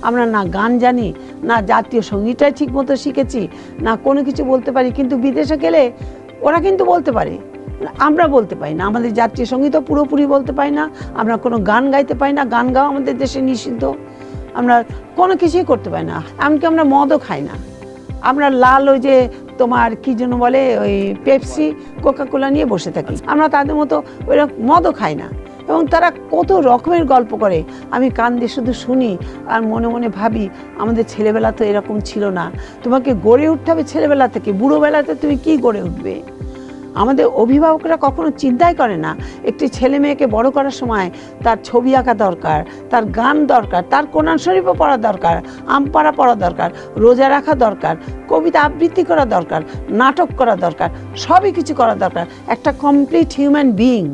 আমরা না গান জানি, না জাতীয় সঙ্গীতটাই ঠিক মতো শিখেছি, না কোনো কিছু বলতে পারি। কিন্তু বিদেশে গেলে ওরা কিন্তু বলতে পারে, আমরা বলতে পারি না। আমাদের জাতীয় সঙ্গীতও পুরোপুরি বলতে পারি না, আমরা কোনো গান গাইতে পারি না, গান গাওয়া আমাদের দেশে নিষিদ্ধ, আমরা কোনো কিছুই করতে পারি না। এমনকি আমরা মদও খাই না, আমরা লাল ওই যে তোমার কী জন্য বলে ওই পেপসি কোকাকোলা নিয়ে বসে থাকি, আমরা তাদের মতো ওই মদও খাই না। এবং তারা কত রকমের গল্প করে, আমি কান দিয়ে শুধু শুনি আর মনে মনে ভাবি আমাদের ছেলেবেলা তো এরকম ছিল না। তোমাকে গড়ে উঠতে হবে ছেলেবেলা থেকে, বুড়োবেলাতে তুমি কি গড়ে উঠবে? আমাদের অভিভাবকরা কখনো চিন্তাই করে না একটি ছেলে মেয়েকে বড় করার সময় তার ছবি আঁকা দরকার, তার গান দরকার, তার কোরআন শরীফও পড়া দরকার, আমপাড়া পড়া দরকার, রোজা রাখা দরকার, কবিতা আবৃত্তি করা দরকার, নাটক করা দরকার, সবই কিছু করা দরকার, একটা কমপ্লিট হিউম্যান বিইং।